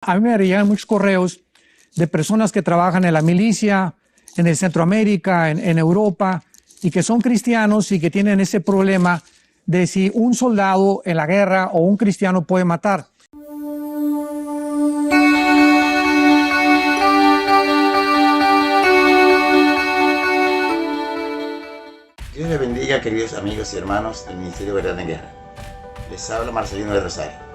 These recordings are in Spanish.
A mí me llegan muchos correos de personas que trabajan en la milicia, en el Centroamérica, en Europa, y que son cristianos y que tienen ese problema de si un soldado en la guerra o un cristiano puede matar. Dios les bendiga, queridos amigos y hermanos del Ministerio Verdad en Guerra. Les habla Marcelino de Rosario.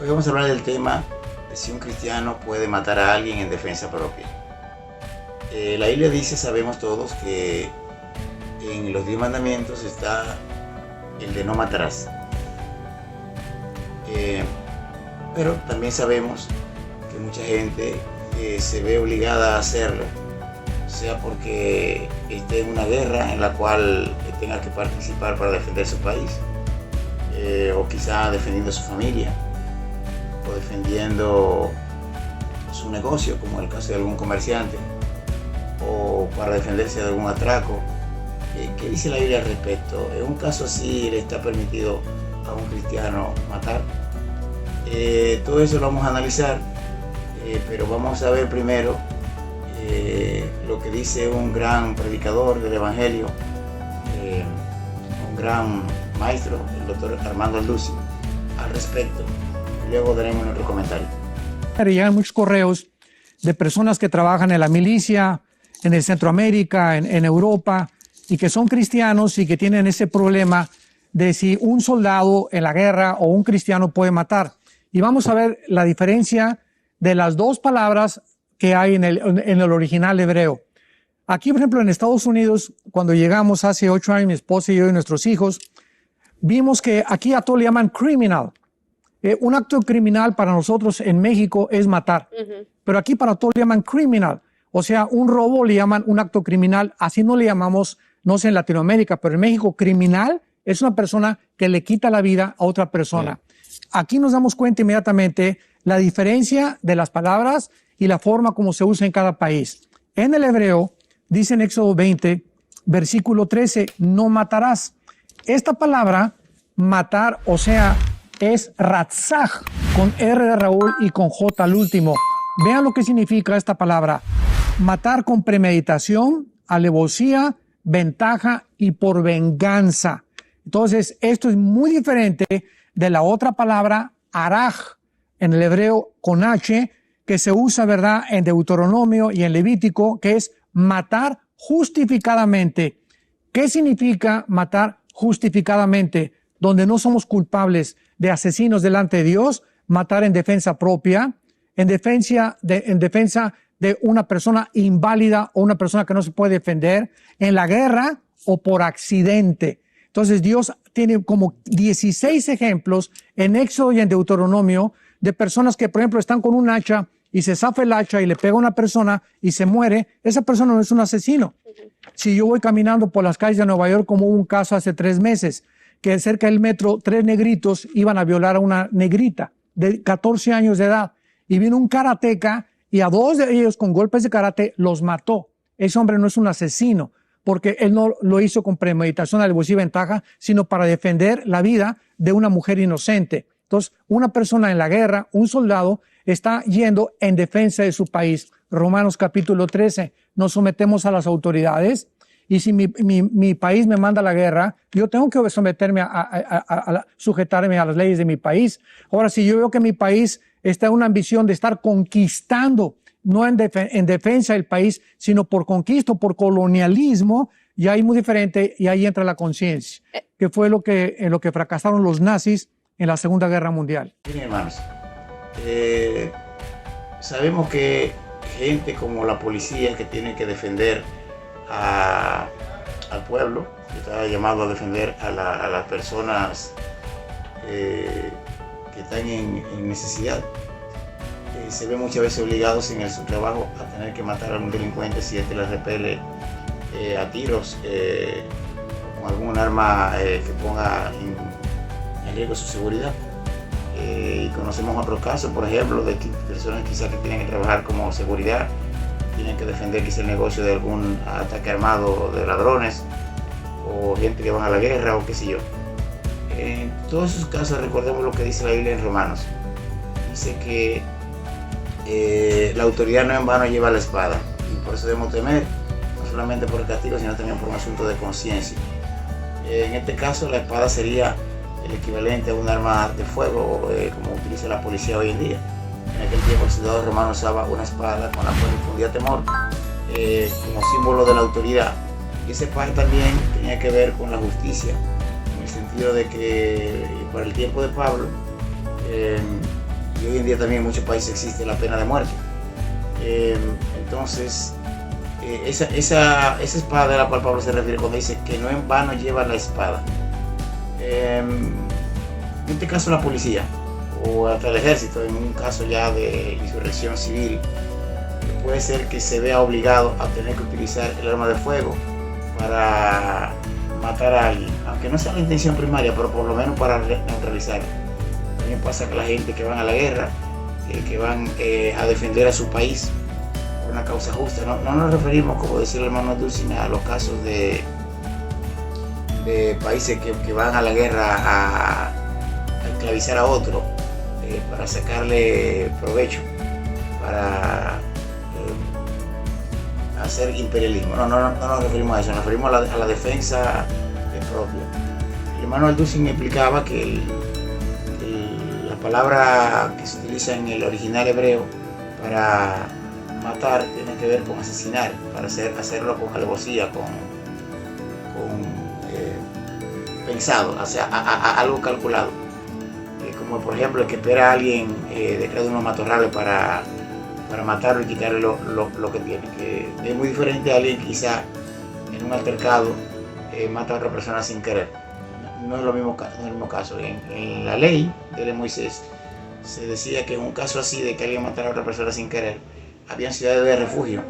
Hoy vamos a hablar del tema de si un cristiano puede matar a alguien en defensa propia. La Biblia dice, sabemos todos, que en los 10 mandamientos está el de no matarás. Pero también sabemos que mucha gente se ve obligada a hacerlo, sea porque esté en una guerra en la cual tenga que participar para defender su país, o quizá defendiendo su familia, o defendiendo su negocio, como en el caso de algún comerciante, o para defenderse de algún atraco. ¿Qué dice la Biblia al respecto? En un caso así, ¿le está permitido a un cristiano matar? Todo eso lo vamos a analizar, pero vamos a ver primero lo que dice un gran predicador del Evangelio, un gran maestro, el doctor Armando Alducin, al respecto. Luego daremos nuestro comentario. Me llegan muchos correos de personas que trabajan en la milicia, en el Centroamérica, en Europa, y que son cristianos y que tienen ese problema de si un soldado en la guerra o un cristiano puede matar. Y vamos a ver la diferencia de las dos palabras que hay en el original hebreo. Aquí, por ejemplo, en Estados Unidos, cuando llegamos hace 8 años, mi esposa y yo y nuestros hijos, vimos que aquí a todo le llaman criminal. Un acto criminal para nosotros en México es matar, pero aquí para todo le llaman criminal. O sea, un robo le llaman un acto criminal, así no le llamamos, no sé, en Latinoamérica, pero en México criminal es una persona que le quita la vida a otra persona. Aquí nos damos cuenta inmediatamente la diferencia de las palabras y la forma como se usa en cada país. En el hebreo, dice en Éxodo 20, versículo 13, no matarás. Esta palabra, matar, o sea, es ratzaj, con R de Raúl y con J al último. Vean lo que significa esta palabra. Matar con premeditación, alevosía, ventaja y por venganza. Entonces, esto es muy diferente de la otra palabra, araj, en el hebreo con H, que se usa, ¿verdad?, en Deuteronomio y en Levítico, que es matar justificadamente. ¿Qué significa matar justificadamente? Donde no somos culpables de asesinos delante de Dios, matar en defensa propia, en defensa de una persona inválida o una persona que no se puede defender, en la guerra o por accidente. Entonces Dios tiene como 16 ejemplos en Éxodo y en Deuteronomio de personas que, por ejemplo, están con un hacha y se zafa el hacha y le pega a una persona y se muere. Esa persona no es un asesino. Si yo voy caminando por las calles de Nueva York, como hubo un caso hace 3 meses, que cerca del metro 3 negritos iban a violar a una negrita de 14 años de edad, y vino un karateca y a 2 de ellos con golpes de karate los mató. Ese hombre no es un asesino, porque él no lo hizo con premeditación, alevosía y ventaja, sino para defender la vida de una mujer inocente. Entonces, una persona en la guerra, un soldado, está yendo en defensa de su país. Romanos capítulo 13, nos sometemos a las autoridades, y si mi país me manda a la guerra, yo tengo que someterme sujetarme a las leyes de mi país. Ahora, si yo veo que mi país está en una ambición de estar conquistando, no en defensa del país, sino por conquista, por colonialismo, ya hay muy diferente, y ahí entra la conciencia, que fue en lo que fracasaron los nazis en la Segunda Guerra Mundial. Miren, hermanos, sabemos que gente como la policía, que tiene que defender al pueblo, que está llamado a defender a las personas que están en necesidad, se ven muchas veces obligados en su trabajo a tener que matar a un delincuente si este les repele a tiros, con algún arma que ponga en riesgo su seguridad. Y conocemos otros casos, por ejemplo, de personas quizás que tienen que trabajar como seguridad, tienen que defender quizás el negocio de algún ataque armado de ladrones, o gente que van a la guerra, o qué sé yo. En todos esos casos recordemos lo que dice la Biblia en Romanos. dice que la autoridad no en vano lleva la espada, y por eso debemos temer, no solamente por el castigo, sino también por un asunto de conciencia. En este caso, la espada sería el equivalente a un arma de fuego, como utiliza la policía hoy en día. En aquel tiempo el soldado romano usaba una espada con la cual infundía temor, como símbolo de la autoridad. Y esa espada también tenía que ver con la justicia, en el sentido de que para el tiempo de Pablo, y hoy en día también en muchos países existe la pena de muerte. Entonces, esa espada a la cual Pablo se refiere cuando dice que no en vano lleva la espada. En este caso la policía, o hasta el ejército, en un caso ya de insurrección civil, puede ser que se vea obligado a tener que utilizar el arma de fuego para matar a alguien, aunque no sea la intención primaria, pero por lo menos para neutralizarlo. También pasa que la gente que van a la guerra, que van a defender a su país por una causa justa, no nos referimos, como decía el hermano Dulcin, a los casos de países que van a la guerra a esclavizar a otro para sacarle provecho, para hacer imperialismo. No nos referimos a eso, nos referimos a la defensa propia. El hermano Dulcin explicaba que la palabra que se utiliza en el original hebreo para matar tiene que ver con asesinar, para hacerlo con alevosía, pensado, o sea, algo calculado. Como por ejemplo el que espera a alguien detrás de unos matorrales para matarlo y quitarle lo que tiene, que es muy diferente a alguien que quizá en un altercado mata a otra persona sin querer. No es lo mismo, no es el mismo caso. En la ley de Moisés se decía que en un caso así de que alguien matara a otra persona sin querer, había ciudades de refugio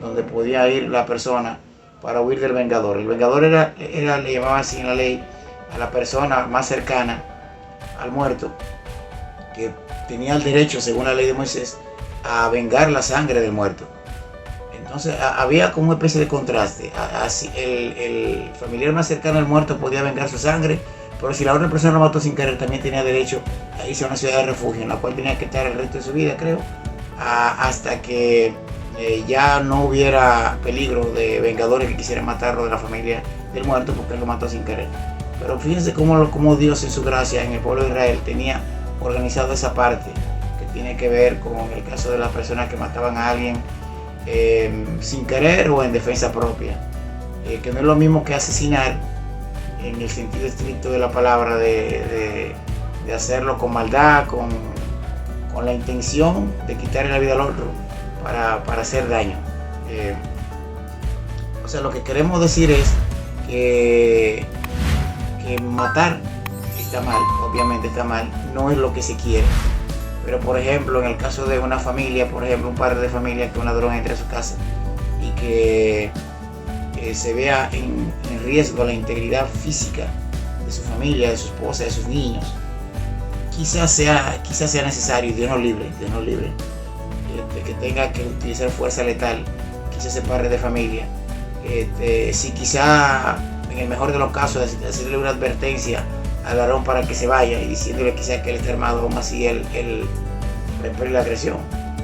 donde podía ir la persona para huir del vengador. El vengador le llamaban así en la ley a la persona más cercana al muerto, que tenía el derecho, según la ley de Moisés, a vengar la sangre del muerto. Entonces había como una especie de contraste. Así, el familiar más cercano al muerto podía vengar su sangre, pero si la otra persona lo mató sin querer, también tenía derecho a irse a una ciudad de refugio, en la cual tenía que estar el resto de su vida, creo, hasta que ya no hubiera peligro de vengadores que quisieran matarlo de la familia del muerto porque él lo mató sin querer. Pero fíjense cómo Dios en su gracia en el pueblo de Israel tenía organizado esa parte que tiene que ver con el caso de las personas que mataban a alguien sin querer o en defensa propia, que no es lo mismo que asesinar en el sentido estricto de la palabra, de hacerlo con maldad, con la intención de quitarle la vida al otro para hacer daño. O sea, lo que queremos decir es que matar está mal, obviamente está mal, no es lo que se quiere. Pero por ejemplo, en el caso de una familia, por ejemplo, un padre de familia que un ladrón entre a su casa y que se vea en riesgo la integridad física de su familia, de su esposa, de sus niños, quizás sea necesario, Dios nos libre, que tenga que utilizar fuerza letal, quizás ese padre de familia. Si quizá en el mejor de los casos hacerle una advertencia al ladrón para que se vaya y diciéndole quizá que él está armado, aún así él repele la agresión.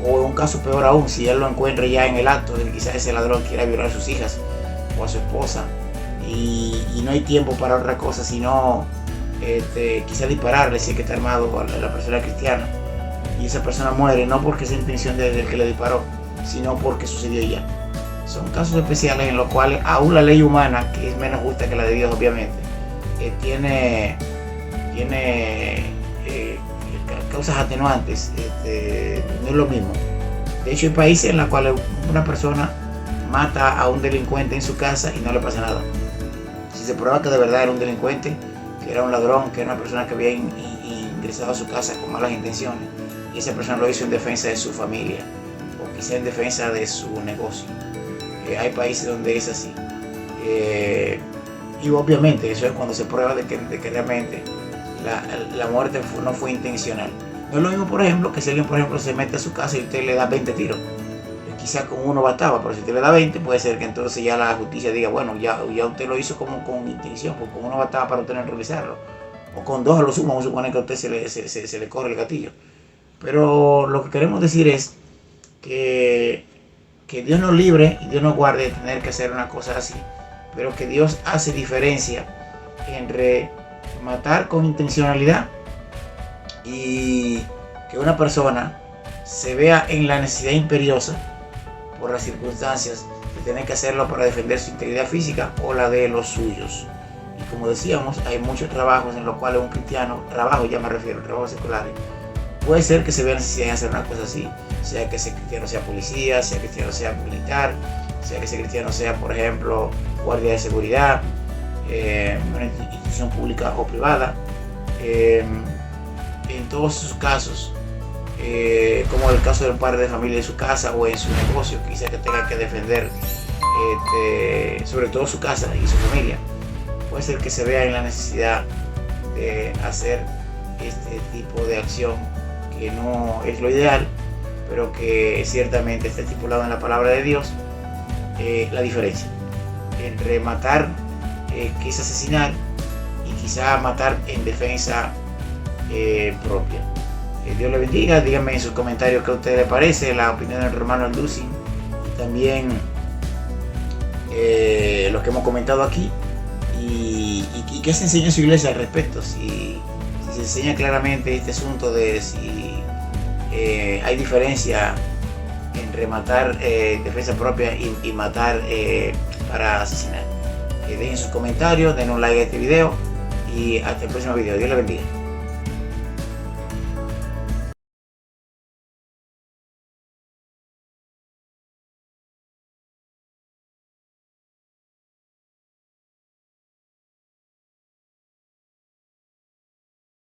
O en un caso peor aún, si él lo encuentra ya en el acto de que quizás ese ladrón quiera violar a sus hijas o a su esposa y no hay tiempo para otra cosa sino quizá dispararle si es que está armado a la persona cristiana y esa persona muere, no porque sea intención del que le disparó, sino porque sucedió ya. Son casos especiales en los cuales aún la ley humana, que es menos justa que la de Dios obviamente, tiene causas atenuantes, no es lo mismo. De hecho hay países en los cuales una persona mata a un delincuente en su casa y no le pasa nada. Si se prueba que de verdad era un delincuente, que era un ladrón, que era una persona que había ingresado a su casa con malas intenciones, y esa persona lo hizo en defensa de su familia o quizá en defensa de su negocio. Hay países donde es así. Y obviamente eso es cuando se prueba de que realmente la muerte no fue intencional. No es lo mismo, por ejemplo, que si alguien, por ejemplo, se mete a su casa y usted le da 20 tiros. Quizás con uno bastaba, pero si usted le da 20, puede ser que entonces ya la justicia diga, bueno, ya usted lo hizo como con intención, porque con uno bastaba para usted neutralizarlo. O con dos a lo sumo, vamos a suponer que a usted se le corre el gatillo. Pero lo que queremos decir es que Dios nos libre y Dios nos guarde de tener que hacer una cosa así, pero que Dios hace diferencia entre matar con intencionalidad y que una persona se vea en la necesidad imperiosa por las circunstancias de tener que hacerlo para defender su integridad física o la de los suyos. Y como decíamos, hay muchos trabajos en los cuales un cristiano, trabajo ya me refiero, trabajos seculares, puede ser que se vea necesidad de hacer una cosa así, sea que ese cristiano sea policía, sea que cristiano sea militar, sea que ese cristiano sea, por ejemplo, guardia de seguridad, una institución pública o privada. En todos sus casos, como el caso del padre de familia en su casa o en su negocio, quizá que tenga que defender sobre todo su casa y su familia, puede ser que se vea en la necesidad de hacer este tipo de acción, que no es lo ideal, pero que ciertamente está estipulado en la palabra de Dios. La diferencia entre matar, que es asesinar, y quizá matar en defensa propia. Dios le bendiga. Díganme en sus comentarios qué a ustedes les parece la opinión del hermano Alducin, y también lo que hemos comentado aquí, y qué se enseña en su iglesia al respecto. Si se enseña claramente este asunto de si hay diferencia entre matar defensa propia y matar para asesinar. Dejen sus comentarios, den un like a este video y hasta el próximo video. Dios les bendiga.